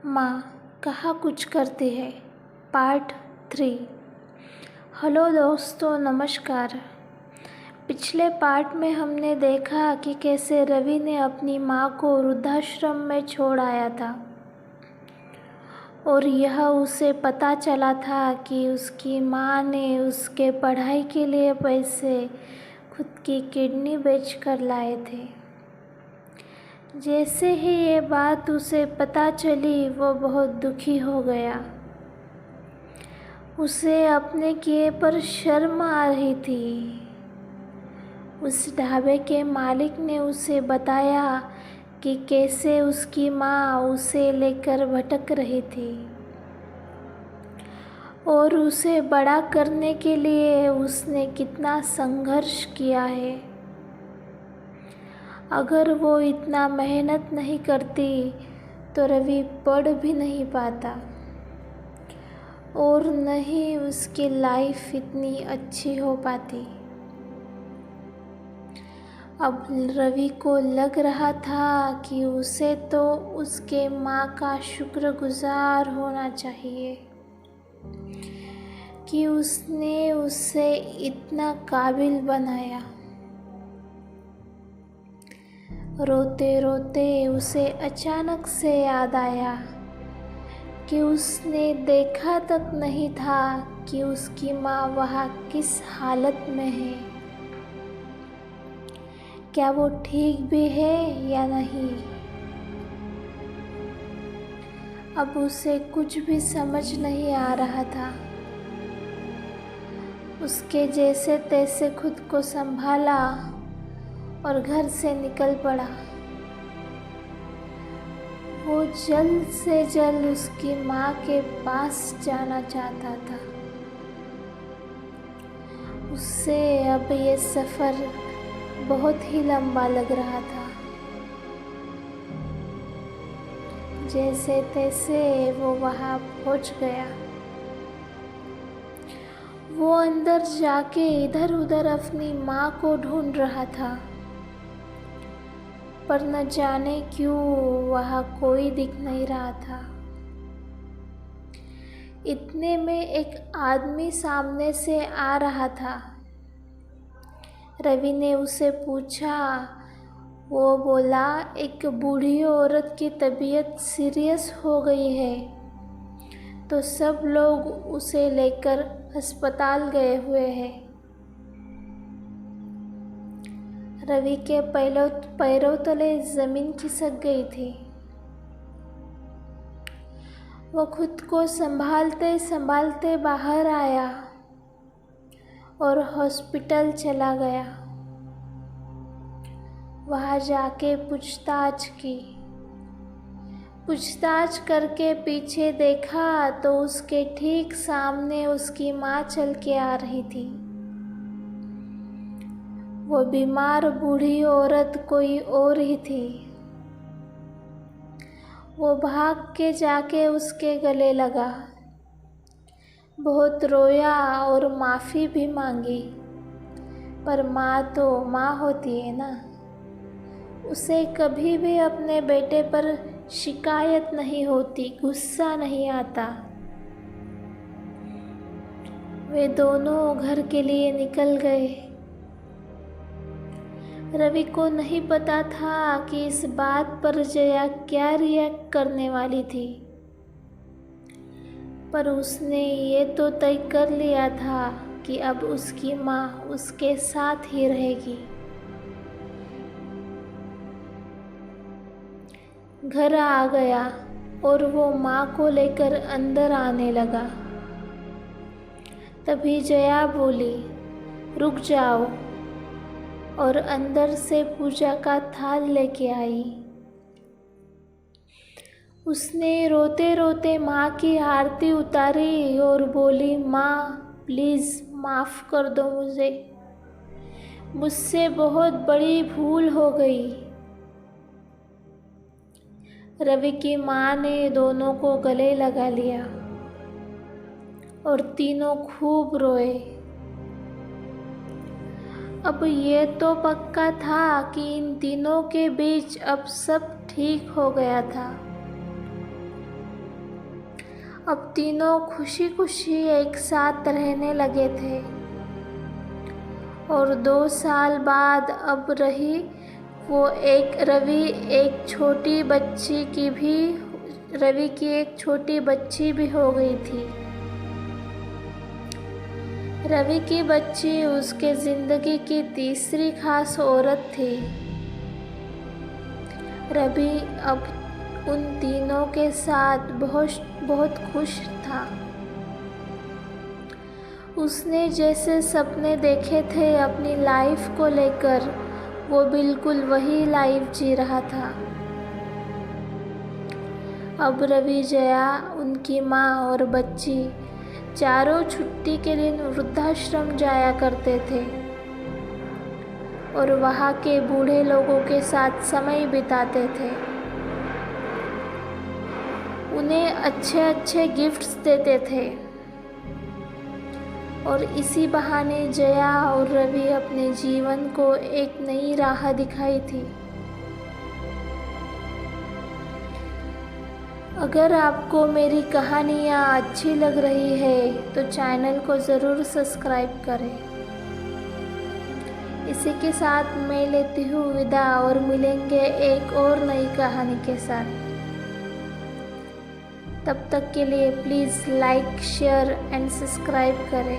माँ कहाँ कुछ करती है पार्ट 3। हेलो दोस्तों, नमस्कार। पिछले पार्ट में हमने देखा कि कैसे रवि ने अपनी माँ को वृद्धाश्रम में छोड़ आया था और यह उसे पता चला था कि उसकी माँ ने उसके पढ़ाई के लिए पैसे खुद की किडनी बेचकर लाए थे। जैसे ही ये बात उसे पता चली वो बहुत दुखी हो गया। उसे अपने किए पर शर्म आ रही थी। उस ढाबे के मालिक ने उसे बताया कि कैसे उसकी माँ उसे लेकर भटक रही थी और उसे बड़ा करने के लिए उसने कितना संघर्ष किया है। अगर वो इतना मेहनत नहीं करती तो रवि पढ़ भी नहीं पाता और न ही उसकी लाइफ इतनी अच्छी हो पाती। अब रवि को लग रहा था कि उसे तो उसके माँ का शुक्रगुजार होना चाहिए कि उसने उसे इतना काबिल बनाया। रोते रोते उसे अचानक से याद आया कि उसने देखा तक नहीं था कि उसकी माँ वहाँ किस हालत में है, क्या वो ठीक भी है या नहीं। अब उसे कुछ भी समझ नहीं आ रहा था। उसके जैसे तैसे खुद को संभाला और घर से निकल पड़ा। वो जल्द से जल्द उसकी माँ के पास जाना चाहता था। उससे अब ये सफ़र बहुत ही लंबा लग रहा था। जैसे तैसे वो वहाँ पहुँच गया। वो अंदर जाके इधर उधर अपनी माँ को ढूंढ रहा था, पर न जाने क्यों वहाँ कोई दिख नहीं रहा था। इतने में एक आदमी सामने से आ रहा था। रवि ने उसे पूछा। वो बोला, एक बूढ़ी औरत की तबीयत सीरियस हो गई है तो सब लोग उसे लेकर अस्पताल गए हुए हैं। रवि के पैरों तले ज़मीन खिसक गई थी। वो खुद को संभालते संभालते बाहर आया और हॉस्पिटल चला गया। वहाँ जाके पूछताछ करके पीछे देखा तो उसके ठीक सामने उसकी माँ चल के आ रही थी। वो बीमार बूढ़ी औरत कोई और ही थी। वो भाग के जाके उसके गले लगा, बहुत रोया और माफ़ी भी मांगी। पर माँ तो माँ होती है ना, उसे कभी भी अपने बेटे पर शिकायत नहीं होती, गुस्सा नहीं आता। वे दोनों घर के लिए निकल गए। रवि को नहीं पता था कि इस बात पर जया क्या रिएक्ट करने वाली थी, पर उसने ये तो तय कर लिया था कि अब उसकी माँ उसके साथ ही रहेगी। घर आ गया और वो माँ को लेकर अंदर आने लगा। तभी जया बोली, रुक जाओ, और अंदर से पूजा का थाल लेके आई। उसने रोते रोते माँ की आरती उतारी और बोली, माँ प्लीज़ माफ़ कर दो मुझसे बहुत बड़ी भूल हो गई। रवि की माँ ने दोनों को गले लगा लिया और तीनों खूब रोए। अब ये तो पक्का था कि इन तीनों के बीच अब सब ठीक हो गया था। अब तीनों खुशी खुशी एक साथ रहने लगे थे। और 2 साल बाद अब रवि की एक छोटी बच्ची भी हो गई थी। रवि की बच्ची उसके जिंदगी की तीसरी खास औरत थी। रवि अब उन तीनों के साथ बहुत खुश था। उसने जैसे सपने देखे थे अपनी लाइफ को लेकर, वो बिल्कुल वही लाइफ जी रहा था। अब रवि, जया, उनकी माँ और बच्ची चारों छुट्टी के दिन वृद्धाश्रम जाया करते थे और वहाँ के बूढ़े लोगों के साथ समय बिताते थे। उन्हें अच्छे अच्छे गिफ्ट्स देते थे और इसी बहाने जया और रवि अपने जीवन को एक नई राह दिखाई थी। अगर आपको मेरी कहानियाँ अच्छी लग रही है तो चैनल को ज़रूर सब्सक्राइब करें। इसी के साथ मैं लेती हूँ विदा और मिलेंगे एक और नई कहानी के साथ। तब तक के लिए please like, share and subscribe करें।